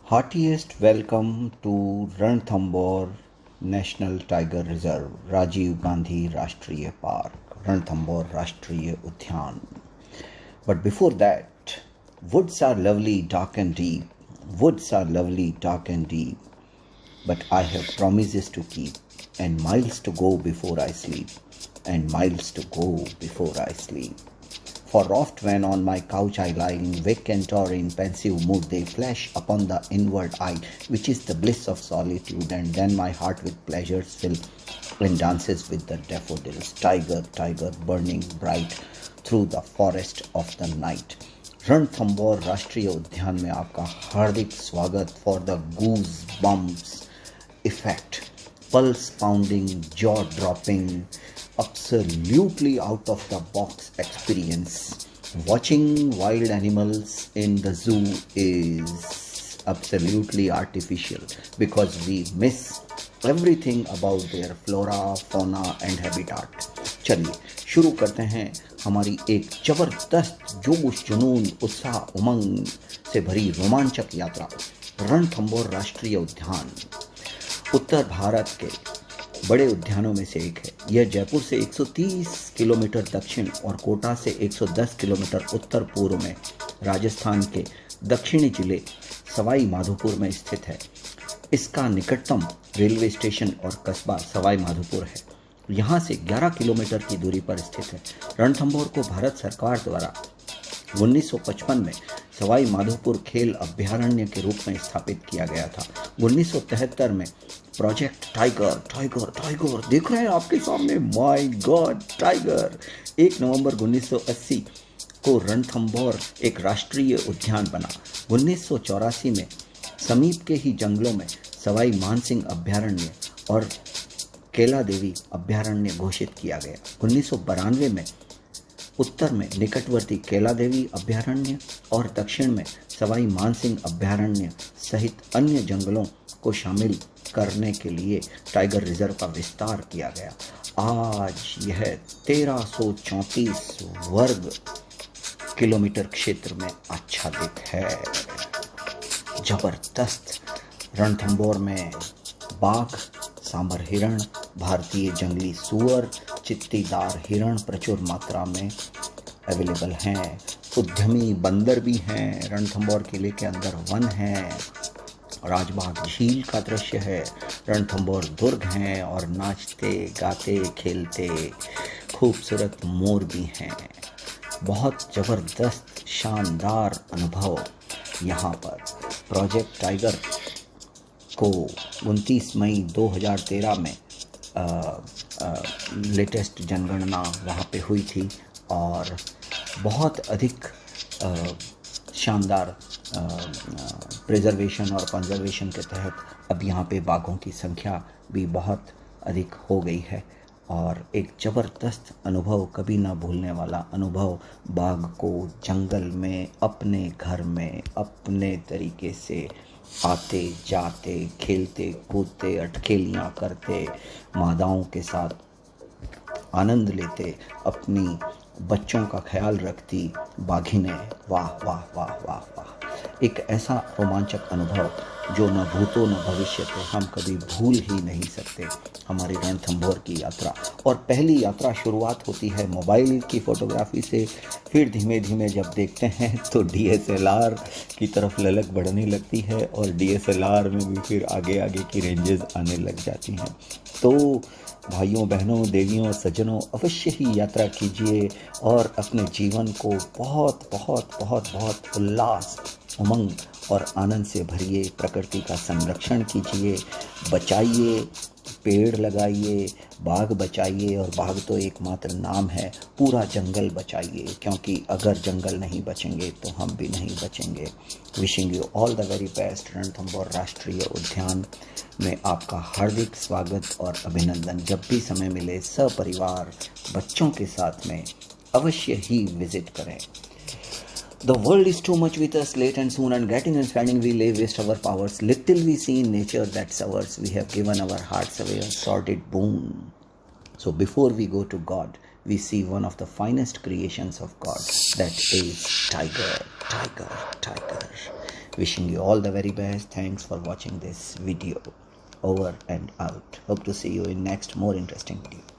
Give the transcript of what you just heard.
Heartiest welcome to Ranthambore National Tiger Reserve, Rajiv Gandhi Rashtriya Park, Ranthambore Rashtriya Udyan. But before that, woods are lovely, dark and deep. Woods are lovely, dark and deep. But I have promises to keep, and miles to go before I sleep, and miles to go before I sleep. For oft when on my couch I lie, in vacant or in pensive mood, they flash upon the inward eye, which is the bliss of solitude, and then my heart with pleasures fill, and dances with the daffodils. Tiger, tiger, burning bright through the forest of the night. Ranthambore राष्ट्रीय उद्यान में आपका हार्दिक स्वागत for the goose bumps effect, pulse pounding, jaw dropping, absolutely out of the box experience. Watching wild animals in the zoo is absolutely artificial because we miss everything about their flora, fauna and habitat. चलिए शुरू करते हैं हमारी एक जबरदस्त जोश, जुनून, उत्साह, उमंग से भरी रोमांचक यात्रा रणथंबोर राष्ट्रीय उद्यान उत्तर भारत के बड़े उद्यानों में से एक है। यह जयपुर से 130 किलोमीटर दक्षिण और कोटा से 110 किलोमीटर उत्तर पूर्व में राजस्थान के दक्षिणी जिले सवाई माधोपुर में स्थित है। इसका निकटतम रेलवे स्टेशन और कस्बा सवाई माधोपुर है। यहाँ से 11 किलोमीटर की दूरी पर स्थित है। रणथंबोर को भारत सरकार द्वारा 1955 में सवाई माधोपुर खेल अभ्यारण्य के रूप में स्थापित किया गया था। 1973 में प्रोजेक्ट टाइगर टाइगर टाइगर देख रहे हैं आपके सामने, माय गॉड टाइगर। 1 नवंबर 1980 को रणथंबोर एक राष्ट्रीय उद्यान बना। 1984 में समीप के ही जंगलों में सवाई मानसिंह अभ्यारण्य और केला देवी अभ्यारण्य घोषित किया गया। 1992 में उत्तर में निकटवर्ती केला देवी अभ्यारण्य और दक्षिण में सवाई मानसिंह अभ्यारण्य सहित अन्य जंगलों को शामिल करने के लिए टाइगर रिजर्व का विस्तार किया गया। आज यह 1334 वर्ग किलोमीटर क्षेत्र में आच्छादित है। जबरदस्त रणथंबोर में बाघ, सांबर हिरण, भारतीय जंगली सूअर, चित्तीदार हिरण प्रचुर मात्रा में अवेलेबल हैं। उद्यमी बंदर भी हैं। रणथंबोर किले के अंदर वन है, राजबाग झील का दृश्य है, रणथंबोर दुर्ग हैं और नाचते गाते खेलते खूबसूरत मोर भी हैं। बहुत ज़बरदस्त शानदार अनुभव यहाँ पर। प्रोजेक्ट टाइगर को 29 मई 2013 में लेटेस्ट जनगणना वहाँ पे हुई थी और बहुत अधिक शानदार प्रिजर्वेशन और कंजर्वेशन के तहत अब यहाँ पे बाघों की संख्या भी बहुत अधिक हो गई है और एक ज़बरदस्त अनुभव, कभी ना भूलने वाला अनुभव, बाघ को जंगल में अपने घर में अपने तरीके से आते जाते खेलते कूदते अटखेलियाँ करते मादाओं के साथ आनंद लेते अपनी बच्चों का ख्याल रखती बाघिनें। वाह वाह वाह वाह वाह। एक ऐसा रोमांचक अनुभव जो न भूतो न भविष्य थे, हम कभी भूल ही नहीं सकते हमारी रणथंबोर की यात्रा। और पहली यात्रा शुरुआत होती है मोबाइल की फ़ोटोग्राफी से, फिर धीमे धीमे जब देखते हैं तो DSLR की तरफ ललक बढ़ने लगती है और DSLR में भी फिर आगे आगे की रेंजेस आने लग जाती हैं। तो भाइयों बहनों देवियों सज्जनों अवश्य ही यात्रा कीजिए और अपने जीवन को बहुत बहुत बहुत बहुत उल्लास, उमंग और आनंद से भरिए। प्रकृति का संरक्षण कीजिए, बचाइए, पेड़ लगाइए, बाघ बचाइए और बाघ तो एकमात्र नाम है, पूरा जंगल बचाइए क्योंकि अगर जंगल नहीं बचेंगे तो हम भी नहीं बचेंगे। Wishing you all the very best. Ranthambore राष्ट्रीय उद्यान में आपका हार्दिक स्वागत और अभिनंदन। जब भी समय मिले सपरिवार बच्चों के साथ में अवश्य ही विजिट करें। The world is too much with us, late and soon, and getting and spending we lay waste our powers. Little we see in nature that's ours. We have given our hearts away a sordid boon. So before we go to God, we see one of the finest creations of God, that is tiger, tiger, tiger. Wishing you all the very best. Thanks for watching this video. Over and out. Hope to see you in next more interesting video.